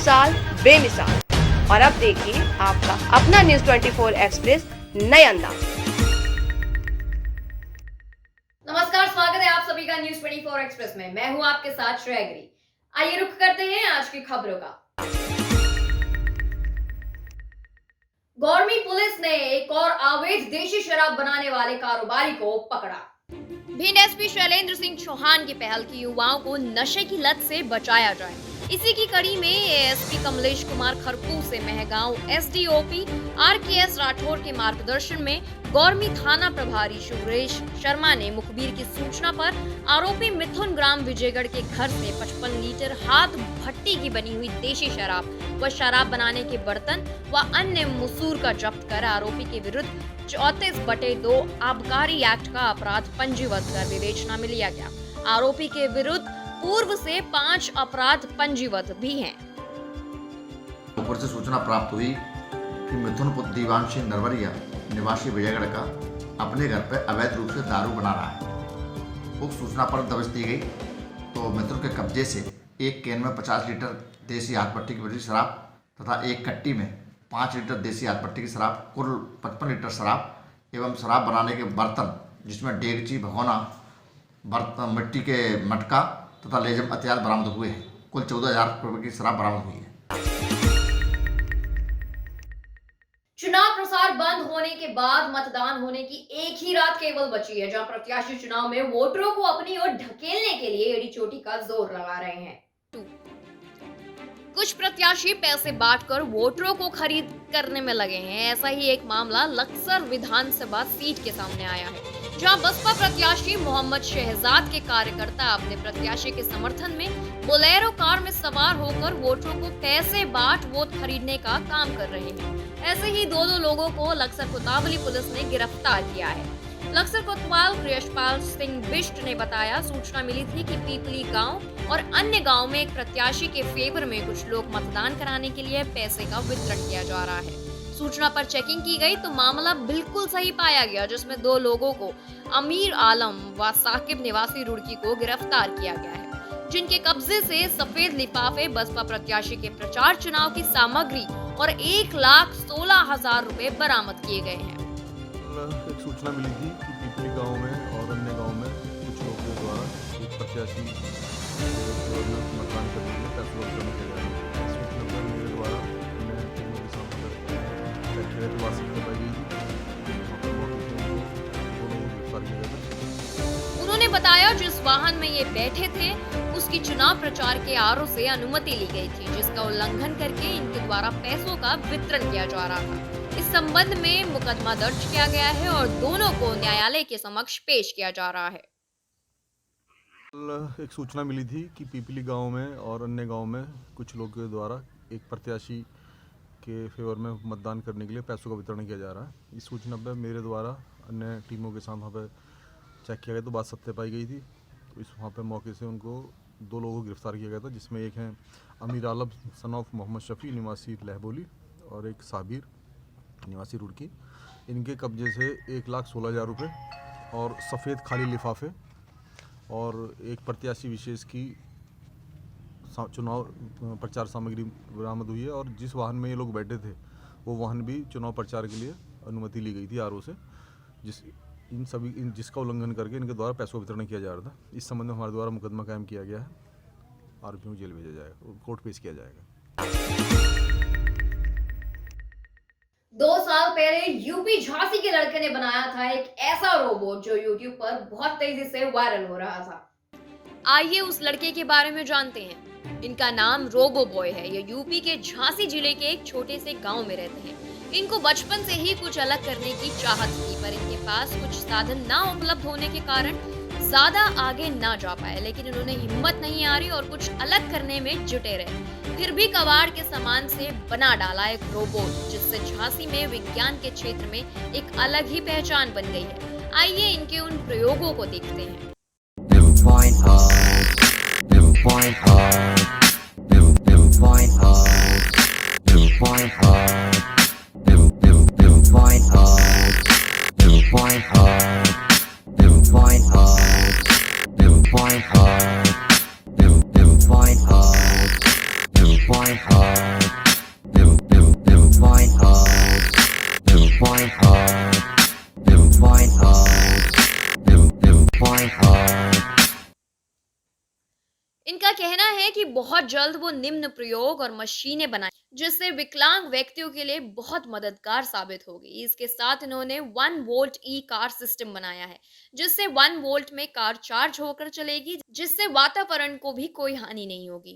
मिसाल बेमिसाल। और अब देखिए आपका अपना न्यूज़ 24 एक्सप्रेस नए अंदाज। नमस्कार, स्वागत है आप सभी का न्यूज़ 24 एक्सप्रेस में। मैं हूं आपके साथ श्रेया गिरी। आइए रुख करते हैं आज की खबरों का। गौरमी पुलिस ने एक और अवैध देशी शराब बनाने वाले कारोबारी को पकड़ा। भिंड एसपी शैलेंद्र सिंह चौहान की पहल की युवाओं को नशे की लत से बचाया जाए। इसी की कड़ी में एएसपी कमलेश कुमार खरकू से महगांव एसडीओपी आरकेएस राठौर के मार्गदर्शन में गौरमी थाना प्रभारी सुरेश शर्मा ने मुखबिर की सूचना पर आरोपी मिथुन ग्राम विजयगढ़ के घर से 55 लीटर हाथ भट्टी की बनी हुई देशी शराब व शराब बनाने के बर्तन व अन्य मसूर का जब्त कर आरोपी के विरुद्ध 34/2 आबकारी एक्ट का अपराध पंजीबद्ध कर विवेचना में लिया गया। आरोपी के विरुद्ध पूर्व से 5 अपराध पंजीबद्ध भी हैं। ऊपर से सूचना प्राप्त हुई कि मिथुन पुत्र दीवान सिंह नरवरिया निवासी विजयगढ़ का अपने घर पर अवैध रूप से दारू बना रहा है। उक्त सूचना पर दबिश दी गई तो मिथुन के कब्जे से एक कैन में 50 लीटर देसी हाथ भट्टी की बनी शराब तथा एक कट्टी में 5 लीटर देसी हाथ भट्टी की शराब, कुल 55 लीटर शराब एवं शराब बनाने के बर्तन जिसमें डेगची, भगोना, बर्तन, मिट्टी के मटका तथा लेजम हथियार बरामद हुए हैं। कुल 14,000 रुपये की शराब बरामद हुई है। चुनाव प्रसार बंद होने के बाद मतदान होने की एक ही रात केवल बची है, जहां प्रत्याशी चुनाव में वोटरों को अपनी ओर ढकेलने के लिए एड़ी चोटी का जोर लगा रहे हैं। कुछ प्रत्याशी पैसे बांटकर वोटरों को खरीद करने में लगे हैं। ऐसा ही एक मामला लक्सर विधानसभा सीट के सामने आया है, जहां बसपा प्रत्याशी मोहम्मद शहजाद के कार्यकर्ता अपने प्रत्याशी के समर्थन में बोलेरो कार में सवार होकर वोटरों को पैसे बांट वोट खरीदने का काम कर रहे हैं। ऐसे ही दो लोगों को लक्सर कोतवाली पुलिस ने गिरफ्तार किया है। लक्सर कोतवाल कृष्णपाल सिंह बिष्ट ने बताया, सूचना मिली थी कि पीपली गांव और अन्य गांव में एक प्रत्याशी के फेवर में कुछ लोग मतदान कराने के लिए पैसे का वितरण किया जा रहा है। सूचना पर चेकिंग की गई तो मामला बिल्कुल सही पाया गया, जिसमें 2 लोगों को अमीर आलम व साकिब निवासी रुड़की को गिरफ्तार किया गया है, जिनके कब्जे से सफेद लिफाफे, बसपा प्रत्याशी के प्रचार चुनाव की सामग्री और 1,16,000 रुपए बरामद किए गए हैं। एक सूचना मिली थी कि पीपली गांव में और अन्य गांव में कुछ लोगों के द्वारा एक प्रत्याशी मतदान करने के लिए पैसे वितरण किया जा रहा है। सूचना पर मेरे द्वारा मैं टीमों के साथ उन्होंने बताया, जिस वाहन में ये बैठे थे उसकी चुनाव प्रचार के आरोप से अनुमति ली गई थी, जिसका उल्लंघन करके इनके द्वारा पैसों का वितरण किया जा रहा था। इस संबंध में मुकदमा दर्ज किया गया है और दोनों को न्यायालय के समक्ष पेश किया जा रहा है। एक सूचना मिली थी कि पीपली गांव में और अन्य गांव में कुछ लोगों के द्वारा एक प्रत्याशी के फेवर में मतदान करने के लिए पैसों का वितरण किया जा रहा है। इस सूचना पर मेरे द्वारा अन्य टीमों के साथ वहाँ पर चेक किया गया तो बात सत्य पाई गई थी। तो इस वहाँ पर मौके से उनको 2 लोगों को गिरफ्तार किया गया था, जिसमें एक है अमीर आलम सन ऑफ मोहम्मद शफी निवासी लहबोली और एक साबिर निवासी रुड़की। इनके कब्जे से 1,16,000 रुपये और सफ़ेद खाली लिफाफे और एक प्रत्याशी विशेष की चुनाव प्रचार सामग्री बरामद हुई है। और जिस वाहन में ये लोग बैठे थे वो वाहन भी चुनाव प्रचार के लिए अनुमति ली गई थी आरओ से, जिसका उल्लंघन करके इनके द्वारा पैसों का वितरण किया जा रहा था। इस संबंध में हमारे द्वारा मुकदमा कायम किया गया है। आरोपियों को जेल भेजा जाएगा, कोर्ट पेश किया जाएगा। 2 साल पहले यूपी झांसी के लड़के ने बनाया था एक ऐसा रोबोट जो यूट्यूब पर बहुत तेजी से वायरल हो रहा था। आइए उस लड़के के बारे में जानते हैं। इनका नाम रोबो बॉय है। ये यूपी के झांसी जिले के एक छोटे से गांव में रहते हैं। इनको बचपन से ही कुछ अलग करने की चाहत थी, पर इनके पास कुछ साधन ना उपलब्ध होने के कारण ज्यादा आगे ना जा पाए, लेकिन इन्होंने हिम्मत नहीं हारी और कुछ अलग करने में जुटे रहे। फिर भी कबाड़ के सामान से बना डाला एक रोबोट, जिससे झांसी में विज्ञान के क्षेत्र में एक अलग ही पहचान बन गई है। आइए इनके उन प्रयोगों को देखते हैं। Point hard. जल्द वो निम्न प्रयोग और मशीनें बनाएं जिससे विकलांग व्यक्तियों के लिए बहुत मददगार साबित होगी। इसके साथ इन्होंने 1 वोल्ट ई कार सिस्टम बनाया है जिससे 1 वोल्ट में कार चार्ज होकर चलेगी, जिससे वातावरण को भी कोई हानि नहीं होगी।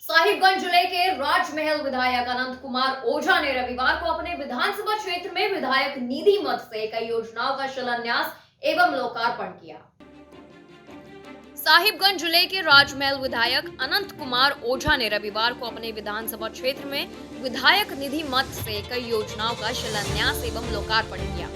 साहिबगंज जिले के राजमहल विधायक अनंत कुमार ओझा ने रविवार को अपने विधानसभा क्षेत्र में विधायक निधि मद से कई योजनाओं का शिलान्यास एवं लोकार्पण किया। साहिबगंज जिले के राजमहल विधायक अनंत कुमार ओझा ने रविवार को अपने विधानसभा क्षेत्र में विधायक निधि मद से कई योजनाओं का शिलान्यास एवं लोकार्पण किया।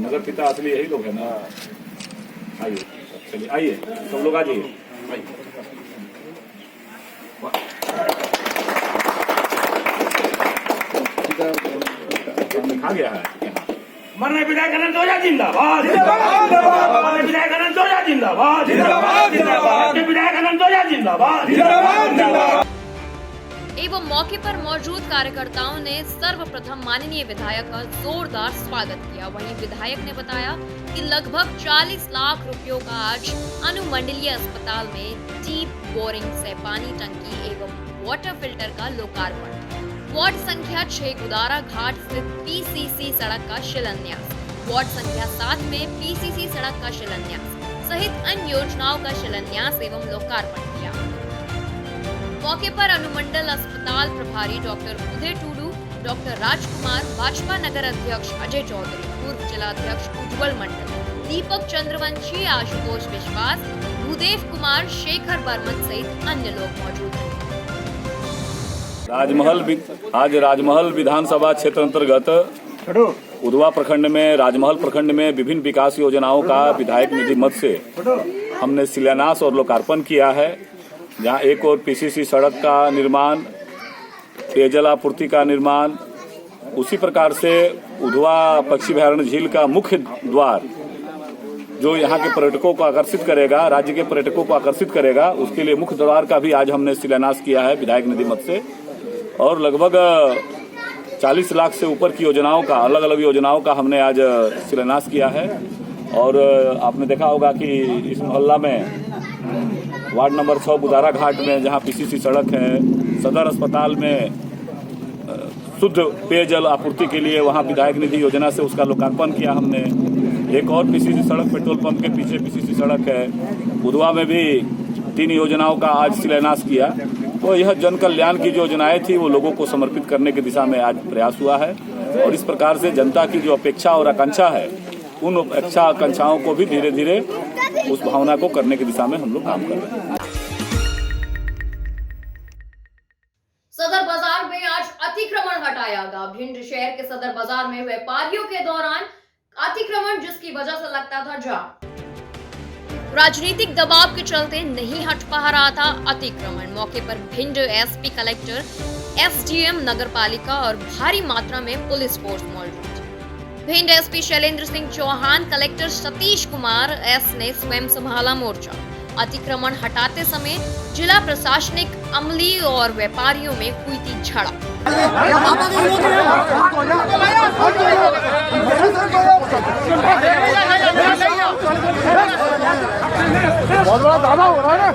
नगर पिता असली यही लोग है ना। आइए चलिए, आइए सब लोग आ जाइए। लिखा गया है मरने विधायक अनंत ओझा जिंदाबाद, मरने विधायक अनंत ओझा जिंदाबाद, विधायक अनंत ओझा जिंदाबाद। एवं मौके पर मौजूद कार्यकर्ताओं ने सर्वप्रथम माननीय विधायक का जोरदार स्वागत किया। वहीं विधायक ने बताया कि लगभग 40 लाख रुपयों का आज अनुमंडलीय अस्पताल में डीप बोरिंग से पानी टंकी एवं वाटर फिल्टर का लोकार्पण, वार्ड संख्या 6 गुदारा घाट स्थित पीसीसी सड़क का शिलान्यास, वार्ड संख्या 7 में पीसीसी सड़क का शिलान्यास सहित अन्य योजनाओं का शिलान्यास एवं लोकार्पण किया। मौके पर अनुमंडल अस्पताल प्रभारी डॉक्टर उदय टूडू, डॉक्टर राजकुमार, भाजपा नगर अध्यक्ष अजय चौधरी, पूर्व जिला अध्यक्ष उज्जवल मंडल, दीपक चंद्रवंशी, आशुतोष विश्वास, भूदेव कुमार, शेखर बर्मन सहित अन्य लोग मौजूद थे। आज राजमहल विधानसभा क्षेत्र अंतर्गत उधवा प्रखंड में, राजमहल प्रखंड में विभिन्न विकास योजनाओं का विधायक निधि मद से हमने शिलान्यास और लोकार्पण किया है। जहां एक और पीसीसी सड़क का निर्माण, पेयजल आपूर्ति का निर्माण, उसी प्रकार से उधवा पक्षी अभयारण्य झील का मुख्य द्वार जो यहाँ के पर्यटकों को आकर्षित करेगा, राज्य के पर्यटकों को आकर्षित करेगा, उसके लिए मुख्य द्वार का भी आज हमने शिलान्यास किया है विधायक निधि मद से। और लगभग 40 लाख से ऊपर की योजनाओं का, अलग अलग योजनाओं का हमने आज शिलान्यास किया है। और आपने देखा होगा कि इस मोहल्ला में वार्ड नंबर 6 गुदारा घाट में जहां पीसीसी सड़क है, सदर अस्पताल में शुद्ध पेयजल आपूर्ति के लिए वहां विधायक निधि योजना से उसका लोकार्पण किया हमने। एक और पीसीसी सड़क पेट्रोल पंप के पीछे पीसीसी सड़क है, उधवा में भी 3 योजनाओं का आज शिलान्यास किया। तो यह जन कल्याण की जो योजनाएं थी वो लोगों को समर्पित करने की दिशा में आज प्रयास हुआ है। और इस प्रकार से जनता की जो अपेक्षा और आकांक्षा है, उन अपेक्षा आकांक्षाओं को भी धीरे धीरे उस भावना को करने की दिशा में हम लोग काम कर रहे हैं। सदर बाजार में आज अतिक्रमण हटाया गया। भिंड शहर के सदर बाजार में व्यापारियों के दौरान अतिक्रमण, जिसकी वजह से लगता था जाम। राजनीतिक दबाव के चलते नहीं हट पा रहा था अतिक्रमण। मौके पर भिंड एसपी कलेक्टर, एसडीएम नगरपालिका और भारी मात्रा में पुलिस फोर्स मौजूद। Bhind SP Shailendra Singh Chauhan, collector Satish Kumar S ने स्वयं संभाला मोर्चा। अतिक्रमण हटाते समय जिला प्रशासनिक अमली और व्यापारियों में हुई थी झड़प। बहुत बड़ा दावा हो रहा है ना।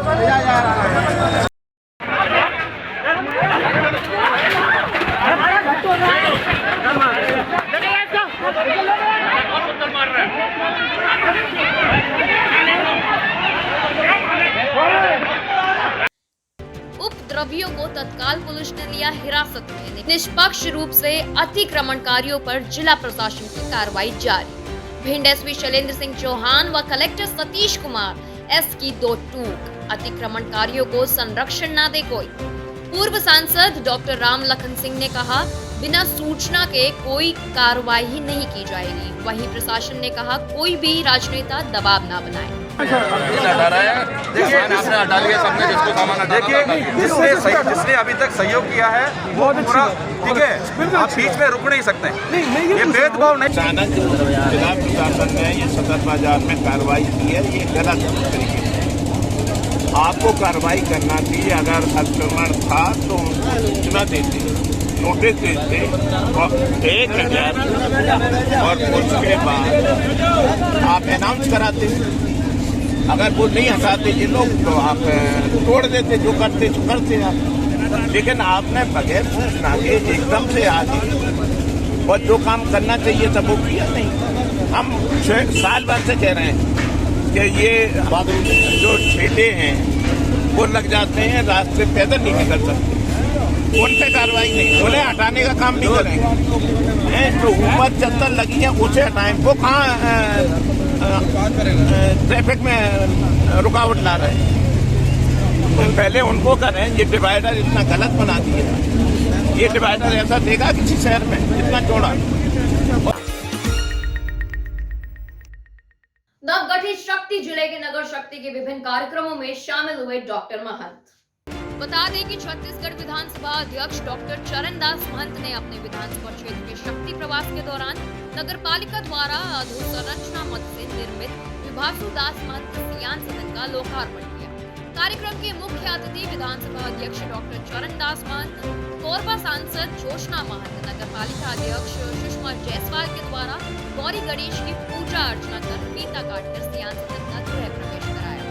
उपद्रवियों को तत्काल पुलिस ने लिया हिरासत में। निष्पक्ष रूप से अतिक्रमणकारियों पर जिला प्रशासन की कार्रवाई जारी। भिंड एसपी शैलेंद्र सिंह चौहान व कलेक्टर सतीश कुमार एस की 2 टूक। अतिक्रमणकारियों को संरक्षण न दे कोई। पूर्व सांसद डॉक्टर राम लखन सिंह ने कहा, बिना सूचना के कोई कार्रवाई नहीं की जाएगी। वहीं प्रशासन ने कहा, कोई भी राजनेता दबाव न बनाए। देखिए, जिसने अभी तक सहयोग किया है वो पूरा ठीक है, आप बीच में रुक नहीं सकते। ये भेदभाव नहीं। अचानक जिला प्रशासन ने ये सदर बाजार में कार्रवाई की है, ये गलत तरीके से। आपको कार्रवाई करना चाहिए। अगर अतिक्रमण था तो सूचना देती। नोटिस देते और 1000 और उसके बाद आप अनाउंस कराते। अगर वो नहीं हटाते ये लोग तो आप तोड़ देते, जो करते तो करते आप। लेकिन आपने बगैर सूचना के एकदम से आगे और जो काम करना चाहिए था वो किया नहीं। हम साल भर से कह रहे हैं कि ये जो ठेले हैं वो लग जाते हैं, रास्ते पैदल नहीं निकल सकते, उन पे कार्रवाई नहीं, उन्हें हटाने का काम नहीं करेंगे। जो ऊपर चद्दर लगी है उसे हटाएं, वो कहाँ ट्रैफिक में रुकावट ला रहे हैं। पहले उनको करें। ये डिवाइडर इतना गलत बना दिया, ये डिवाइडर ऐसा देगा किसी शहर में इतना चौड़ा। नवगठित शक्ति जिले के नगर शक्ति के विभिन्न कार्यक्रमों में शामिल हुए डॉक्टर महंत। बता दें कि छत्तीसगढ़ विधानसभा अध्यक्ष डॉक्टर चरणदास महंत ने अपने विधानसभा क्षेत्र के शक्ति प्रवास के दौरान नगरपालिका द्वारा अधोसंरचना मद से निर्मित विभासु दास महंत सियान सदन का लोकार्पण किया। कार्यक्रम के मुख्य अतिथि विधानसभा अध्यक्ष डॉक्टर चरणदास महंत, कोरबा सांसद जोशना महंत, नगरपालिका अध्यक्ष सुषमा जायसवाल के द्वारा गौरी गणेश की पूजा अर्चना कर फीता काटकर सियान सदन का गृह प्रवेश कराया।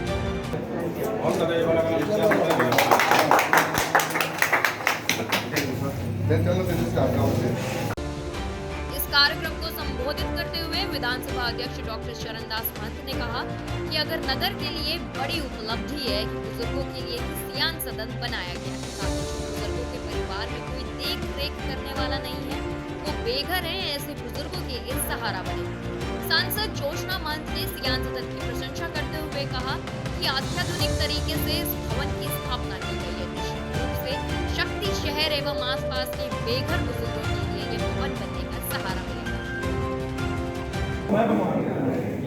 इस कार्यक्रम को संबोधित करते हुए विधानसभा अध्यक्ष डॉक्टर चरणदास महंत ने कहा कि अगर नगर के लिए बड़ी उपलब्धि है कि बुजुर्गों के लिए सियान सदन बनाया गया है, ताकि बुजुर्गों के परिवार में कोई देख रेख करने वाला नहीं है, वो बेघर है, ऐसे बुजुर्गों के लिए सहारा बने। सांसद जोशना महंत ने सियान सदन की प्रशंसा करते हुए कहा कि अत्याधुनिक तरीके से इस भवन की स्थापना की गई है। निश्चित रूप से शक्ति शहर एवं आसपास के बेघर बुजुर्गों के लिए ये भवन बनने का सहारा मिलेगा।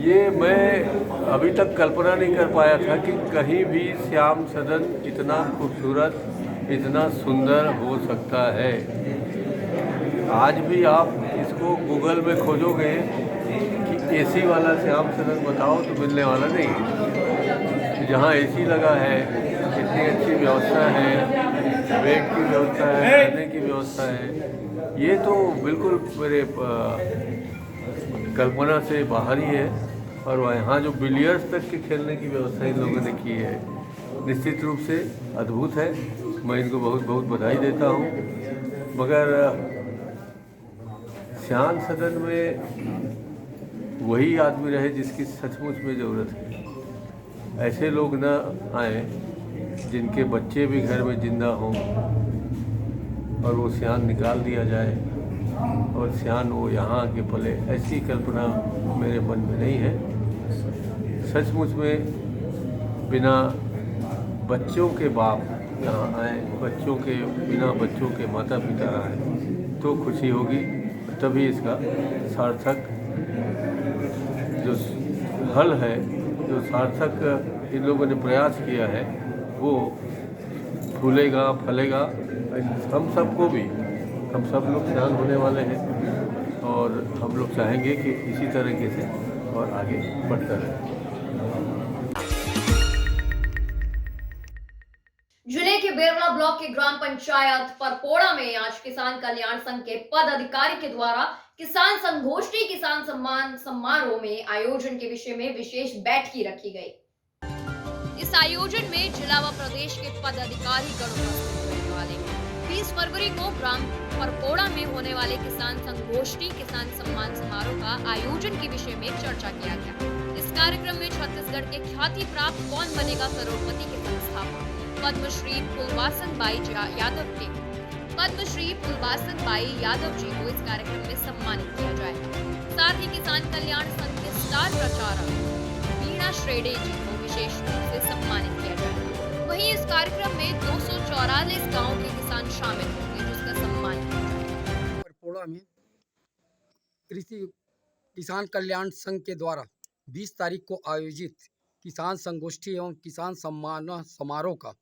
ये मैं अभी तक कल्पना नहीं कर पाया था कि कहीं भी श्याम सदन इतना खूबसूरत, इतना सुंदर हो सकता है। आज भी आप इसको गूगल में खोजोगे कि एसी वाला श्याम सदन बताओ तो मिलने वाला नहीं है। जहाँ एसी लगा है, इतनी अच्छी व्यवस्था है, बेड की व्यवस्था है, रहने की व्यवस्था है, ये तो बिल्कुल मेरे कल्पना से बाहर ही है। और यहाँ जो बिलियर्ड्स तक के खेलने की व्यवस्था इन लोगों ने की है, निश्चित रूप से अद्भुत है। मैं इनको बहुत बहुत बधाई देता हूँ। मगर श्याम सदन में वही आदमी रहे जिसकी सचमुच में ज़रूरत है। ऐसे लोग न आए जिनके बच्चे भी घर में जिंदा हों और वो सियान निकाल दिया जाए और सियान वो यहाँ आके पले, ऐसी कल्पना मेरे मन में नहीं है। सचमुच में बिना बच्चों के बाप यहाँ आए, बच्चों के बिना बच्चों के माता पिता आए तो खुशी होगी, तभी इसका सार्थक जो हल है, जो सार्थक इन लोगों ने प्रयास किया है वो फूलेगा, फलेगा। हम सबको भी, हम सब लोग सियान होने वाले हैं और हम लोग चाहेंगे कि इसी तरीके से और आगे बढ़ता रहे। जिले के बेरला ब्लॉक के ग्राम पंचायत परपोड़ा में आज किसान कल्याण संघ के पद अधिकारी के द्वारा किसान संगोष्ठी किसान सम्मान समारोह में आयोजन के विषय में विशेष बैठक रखी गई। इस आयोजन में जिला व प्रदेश के पद अधिकारी गण उपस्थित रहने वाले हैं। 20 फरवरी को ग्राम परपोड़ा में होने वाले किसान संगोष्ठी किसान सम्मान समारोह का आयोजन के विषय में चर्चा किया गया। इस कार्यक्रम में छत्तीसगढ़ के ख्याति प्राप्त कौन बनेगा करोड़पति के संस्थापक पद्मश्री फुलवासन बाई यादव जी को इस कार्यक्रम में सम्मानित किया जाएगा। साथ ही किसान कल्याण संघ के स्टार प्रचारक वीणा श्रेडे जी को विशेष रूप से सम्मानित किया जाएगा। वहीं इस कार्यक्रम में 244 गाँव के किसान शामिल होंगे, जिसका सम्मान किया जाएगा। परपोड़ा में कृषि किसान कल्याण संघ के द्वारा 20 तारीख को आयोजित किसान संगोष्ठी एवं किसान सम्मान समारोह का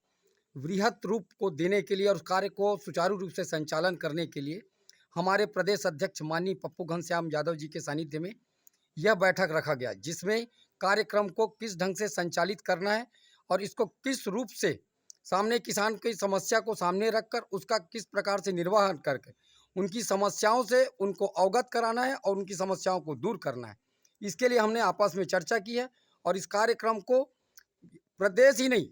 वृहत रूप को देने के लिए और कार्य को सुचारू रूप से संचालन करने के लिए हमारे प्रदेश अध्यक्ष माननीय पप्पू घनश्याम यादव जी के सानिध्य में यह बैठक रखा गया, जिसमें कार्यक्रम को किस ढंग से संचालित करना है और इसको किस रूप से सामने किसान की समस्या को सामने रखकर उसका किस प्रकार से निर्वहन करके उनकी समस्याओं से उनको अवगत कराना है और उनकी समस्याओं को दूर करना है। इसके लिए हमने आपस में चर्चा की है और इस कार्यक्रम को प्रदेश ही नहीं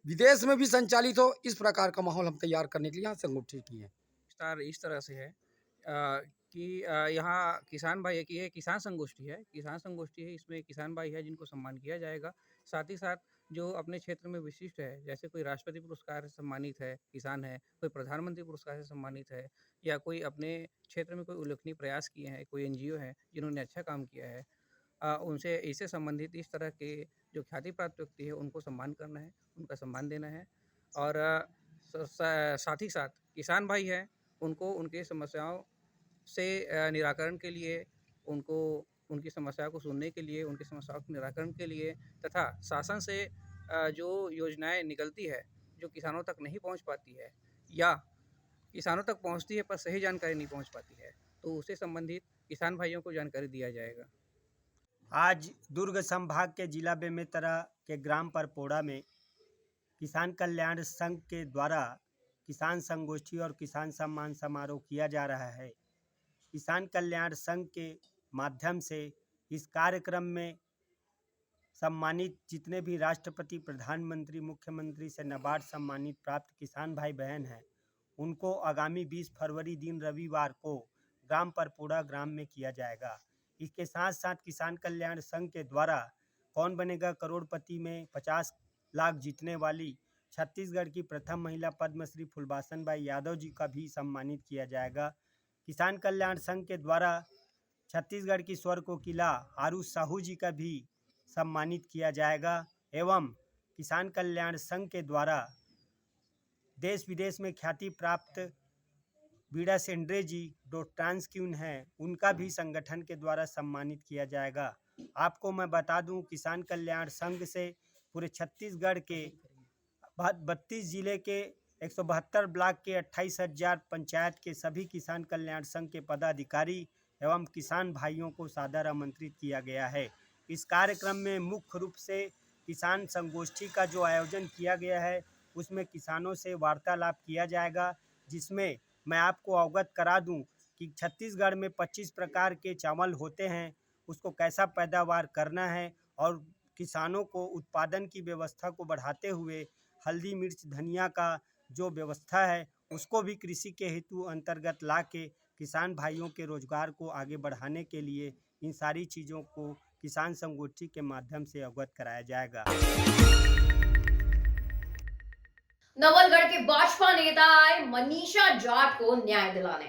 विदेश में भी संचालित हो, इस प्रकार का माहौल हम तैयार करने के लिए यहाँ संगठित किए हैं। विस्तार इस तरह से है कि यहाँ किसान भाई की है, किसान संगोष्ठी है, इसमें किसान भाई है जिनको सम्मान किया जाएगा। साथ ही साथ जो अपने क्षेत्र में विशिष्ट है, जैसे कोई राष्ट्रपति पुरस्कार से सम्मानित है किसान है, कोई प्रधानमंत्री पुरस्कार से सम्मानित है, या कोई अपने क्षेत्र में कोई उल्लेखनीय प्रयास किए हैं, कोई NGO है जिन्होंने अच्छा काम किया है, उनसे इससे संबंधित इस तरह के जो ख्याति प्राप्त व्यक्ति है उनको सम्मान करना है, उनका सम्मान देना है। और साथ ही साथ किसान भाई हैं उनको उनके समस्याओं से निराकरण के लिए, उनको उनकी समस्या को सुनने के लिए, उनकी समस्याओं के निराकरण के लिए तथा शासन से जो योजनाएं निकलती है जो किसानों तक नहीं पहुंच पाती है या किसानों तक पहुंचती है पर सही जानकारी नहीं पहुंच पाती है, तो उससे संबंधित किसान भाइयों को जानकारी दिया जाएगा। आज दुर्ग संभाग के जिला बेमेतरा के ग्राम परपोड़ा में किसान कल्याण संघ के द्वारा किसान संगोष्ठी और किसान सम्मान समारोह किया जा रहा है। किसान कल्याण संघ के माध्यम से इस कार्यक्रम में सम्मानित जितने भी राष्ट्रपति, प्रधानमंत्री, मुख्यमंत्री से नाबार्ड सम्मानित प्राप्त किसान भाई बहन हैं, उनको आगामी 20 फरवरी दिन रविवार को ग्राम परपोड़ा ग्राम में किया जाएगा। इसके साथ साथ किसान कल्याण संघ के द्वारा कौन बनेगा करोड़पति में 50 लाख जीतने वाली छत्तीसगढ़ की प्रथम महिला पद्मश्री फुलबासन बाई यादव जी का भी सम्मानित किया जाएगा। किसान कल्याण संघ के द्वारा छत्तीसगढ़ की स्वर कोकिला आरू साहू जी का भी सम्मानित किया जाएगा एवं किसान कल्याण संघ के द्वारा देश विदेश में ख्याति प्राप्त बीड़ा सेंड्रे जी जो ट्रांस क्वीन हैं, उनका भी संगठन के द्वारा सम्मानित किया जाएगा। आपको मैं बता दूं, किसान कल्याण संघ से पूरे छत्तीसगढ़ के 32 जिले के 172 ब्लॉक के 28,000 पंचायत के सभी किसान कल्याण संघ के पदाधिकारी एवं किसान भाइयों को सादर आमंत्रित किया गया है। इस कार्यक्रम में मुख्य रूप से किसान संगोष्ठी का जो आयोजन किया गया है उसमें किसानों से वार्तालाप किया जाएगा, जिसमें मैं आपको अवगत करा दूं कि छत्तीसगढ़ में 25 प्रकार के चावल होते हैं, उसको कैसा पैदावार करना है और किसानों को उत्पादन की व्यवस्था को बढ़ाते हुए हल्दी, मिर्च, धनिया का जो व्यवस्था है उसको भी कृषि के हेतु अंतर्गत ला के किसान भाइयों के रोजगार को आगे बढ़ाने के लिए इन सारी चीज़ों को किसान संगोष्ठी के माध्यम से अवगत कराया जाएगा। नवलगढ़ के भाजपा नेता आए मनीषा जाट को न्याय दिलाने।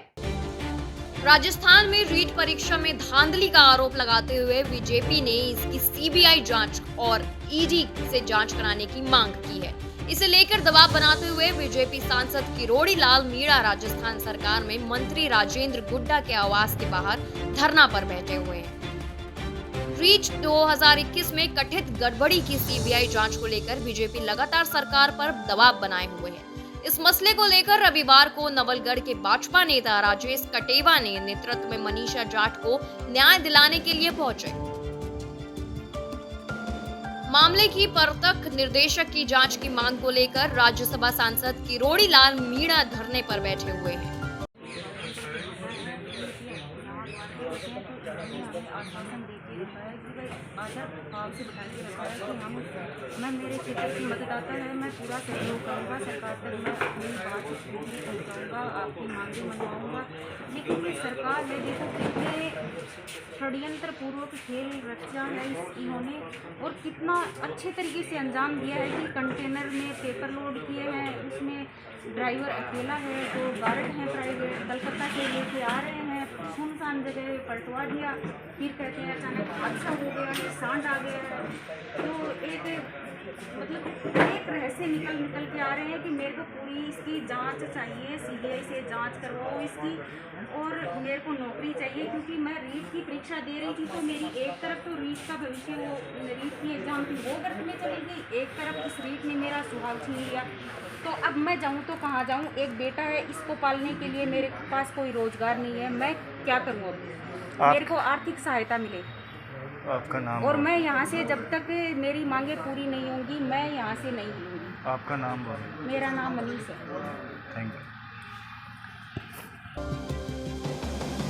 राजस्थान में रीट परीक्षा में धांधली का आरोप लगाते हुए बीजेपी ने इसकी CBI जांच और ED से जांच कराने की मांग की है। इसे लेकर दबाव बनाते हुए बीजेपी सांसद किरोड़ी लाल मीणा राजस्थान सरकार में मंत्री राजेंद्र गुड्डा के आवास के बाहर धरना पर बैठे हुए हैं। रीच 2021 में कथित गड़बड़ी की CBI जांच को लेकर बीजेपी लगातार सरकार पर दबाव बनाए हुए है। इस मसले को लेकर रविवार को नवलगढ़ के भाजपा नेता राजेश कटेवा ने नेतृत्व में मनीषा जाट को न्याय दिलाने के लिए पहुंचे। मामले की परतक निर्देशक की जांच की मांग को लेकर राज्यसभा सांसद किरोड़ी लाल मीणा धरने पर बैठे हुए हैं। मैं मेरे क्षेत्र की मतदाता है, मैं पूरा सहयोग करूँगा, सरकार तक मैं अपनी बात पहुँचाऊँगा, आपकी मांगें मनवाऊँगा। लेकिन सरकार ने देखो कितने षड्यंत्र पूर्वक खेल रचा है इन्होंने और कितना अच्छे तरीके से अंजाम दिया है कि कंटेनर में पेपर लोड किए हैं, उसमें ड्राइवर अकेला है, जो गार्ड हैं प्राइवेट कलकत्ता से लेके आ रहे हैं, सुनसान जगह पलटवा दिया, फिर कहते हैं अचानक हादसा हो गया है, सांड आ गया है। तो एक रहस्य निकल के आ रहे हैं कि मेरे को पूरी इसकी जांच चाहिए, CBI से जांच करवाओ इसकी, और मेरे को नौकरी चाहिए क्योंकि मैं रीट की परीक्षा दे रही थी। तो मेरी एक तरफ तो रीट का भविष्य, वो रीट की एग्जाम थी वो गर्त में चली गई, एक तरफ इस रीट ने मेरा सुहाग छीन लिया। तो अब मैं जाऊँ तो कहाँ जाऊँ? एक बेटा है, इसको पालने के लिए मेरे पास कोई रोजगार नहीं है, मैं क्या करूँ? मेरे को आर्थिक सहायता मिले। आपका नाम? और मैं यहाँ से जब तक मेरी मांगे पूरी नहीं होंगी मैं यहाँ से नहीं लूँगी। आपका नाम बोलो। मेरा नाम मनीष है। Thank you.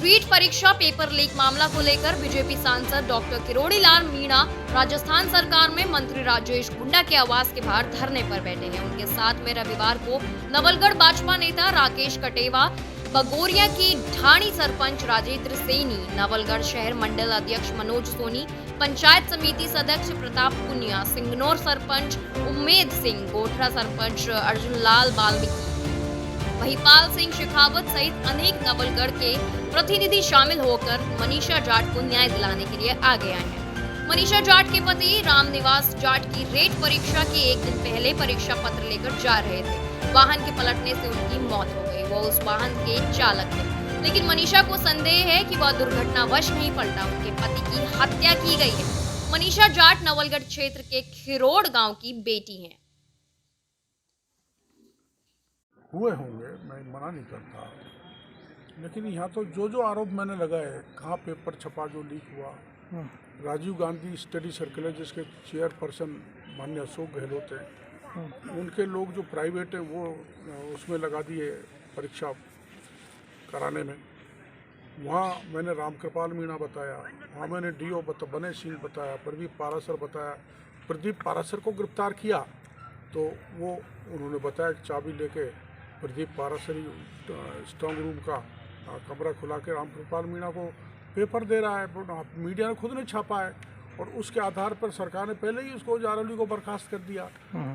रीट परीक्षा पेपर लीक मामला को लेकर बीजेपी सांसद डॉक्टर किरोड़ी लाल मीणा राजस्थान सरकार में मंत्री राजेश गुंडा के आवास के बाहर धरने पर बैठे हैं। उनके साथ में रविवार को नवलगढ़ भाजपा नेता राकेश कटेवा, बगोरिया की ढाणी सरपंच राजेंद्र सैनी, नवलगढ़ शहर मंडल अध्यक्ष मनोज सोनी, पंचायत समिति सदस्य प्रताप पुनिया, सिंगनौर सरपंच उम्मेद सिंह, गोठरा सरपंच अर्जुन लाल बाल्मीकि, महिपाल सिंह शेखावत सहित अनेक नवलगढ़ के प्रतिनिधि शामिल होकर मनीषा जाट को न्याय दिलाने के लिए आगे आए हैं। मनीषा जाट के पति रामनिवास जाट की रेट परीक्षा के एक दिन पहले परीक्षा पत्र लेकर जा रहे थे। वाहन के पलटने से उनकी मौत हो गई। वो उस वाहन के चालक थे, लेकिन मनीषा को संदेह है कि वह दुर्घटनावश नहीं पलटा, उनके पति की हत्या की गई है। मनीषा जाट नवलगढ़ क्षेत्र के खिरोड़ गाँव की बेटी है। हुए होंगे, मैं मना नहीं करता, लेकिन यहाँ तो जो आरोप मैंने लगाए, कहाँ पेपर छपा जो लीक हुआ, राजीव गांधी स्टडी सर्कल है जिसके चेयरपर्सन माननीय अशोक गहलोत हैं, उनके लोग जो प्राइवेट हैं वो उसमें लगा दिए परीक्षा कराने में। वहाँ मैंने रामकृपाल मीणा बताया, वहाँ मैंने डीओ बने सिंह बताया, प्रदीप पारासर बताया। प्रदीप पारासर को गिरफ्तार किया तो वो उन्होंने बताया कि चाबी लेके प्रदीप पारासरी स्ट्रांग रूम का कमरा खुला के रामकृपाल मीणा को पेपर दे रहा है। मीडिया ने खुद ने छापा है और उसके आधार पर सरकार ने पहले ही उसको जारौली को बर्खास्त कर दिया।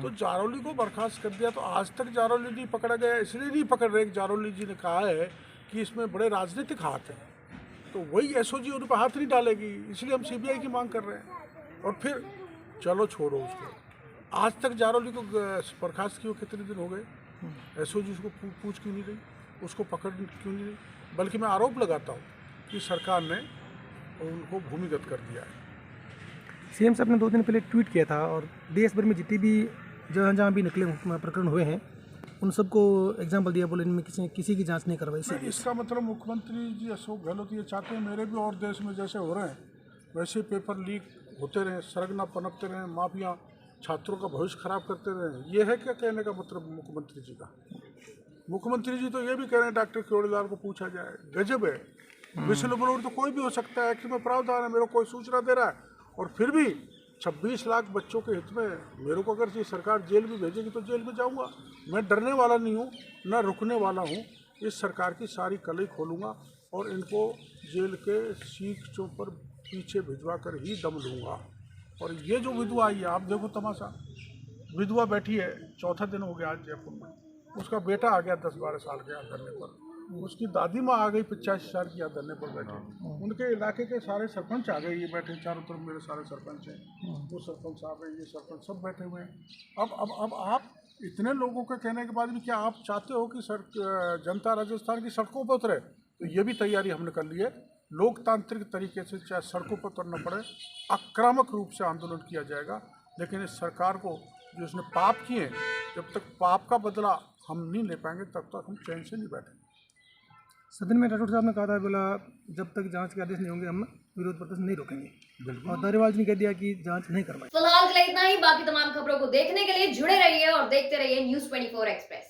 तो जारौली को बर्खास्त कर दिया तो आज तक जारौली नहीं पकड़ा गया, इसलिए नहीं पकड़ रहे। जारौली जी ने कहा है कि इसमें बड़े राजनीतिक हाथ हैं, तो वही एसओजी उन पर हाथ नहीं डालेगी, इसलिए हम सीबीआई की मांग कर रहे हैं। और फिर चलो छोड़ो उसको, आज तक जारौली को बर्खास्त किए कितने दिन हो गए, एसओजी उसको पूछ क्यों नहीं रही, उसको पकड़ क्यों नहीं रही? बल्कि मैं आरोप लगाता हूँ कि सरकार ने उनको भूमिगत कर दिया है। सीएम साहब ने 2 दिन पहले ट्वीट किया था और देश भर में जितनी भी जहाँ भी निकले प्रकरण हुए हैं उन सबको एग्जाम्पल दिया, बोले इनमें किसी की जांच नहीं करवाई। इसका मतलब मुख्यमंत्री जी अशोक गहलोत ये चाहते हैं मेरे भी और देश में जैसे हो रहे हैं वैसे पेपर लीक होते रहे, सरगना पनपते रहे, माफिया छात्रों का भविष्य खराब करते रहे। ये है क्या कहने का मतलब मुख्यमंत्री जी का? मुख्यमंत्री जी तो ये भी कह रहे हैं डॉक्टर किरोड़ी लाल को पूछा जाए। गजब है। विश्व ब्लोर तो कोई भी हो सकता है, एक्ट में प्रावधान है, मेरे को कोई सूचना दे रहा है और फिर भी 26 लाख बच्चों के हित में मेरे को अगर ये सरकार जेल भी भेजेगी तो जेल में जाऊंगा। मैं डरने वाला नहीं हूँ, न रुकने वाला हूँ। इस सरकार की सारी कलई खोलूँगा और इनको जेल के सीटों पर पीछे भिजवा कर ही दम लूँगा। और ये जो विधवा आई है, आप देखो तमाशा, विधवा बैठी है, 4था दिन हो गया आज जयपुर में, उसका बेटा आ गया 10-12 साल के यहाँ धरने पर, उसकी दादी माँ आ गई 85 साल की यहाँ धरने पर बैठे, उनके इलाके के सारे सरपंच आ गए, ये बैठे चारों तरफ मेरे सारे सरपंच हैं, वो सरपंच साहब हैं, ये सरपंच सब बैठे हुए हैं। अब आप इतने लोगों के कहने के बाद भी क्या आप चाहते हो कि जनता राजस्थान की सड़कों पर उतरे? तो ये भी तैयारी हमने कर ली है। लोकतांत्रिक तरीके से चाहे सड़कों पर उतरना पड़े, आक्रामक रूप से आंदोलन किया जाएगा। लेकिन इस सरकार को जो इसने पाप किए, जब तक पाप का बदला हम नहीं ले पाएंगे तब तक हम चैन से नहीं बैठेंगे। सदन में राठौड़ साहब ने कहा था, बोला जब तक जांच के आदेश नहीं होंगे हम विरोध प्रदर्शन नहीं रोकेंगे, और दारीवाल जी ने कह दिया कि जांच नहीं करवाई। फिलहाल के लिए इतना ही। बाकी तमाम खबरों को देखने के लिए जुड़े रहिए और देखते रहिए न्यूज़ 24 एक्सप्रेस।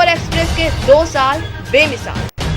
एक्सप्रेस के 2 साल बेमिसाल।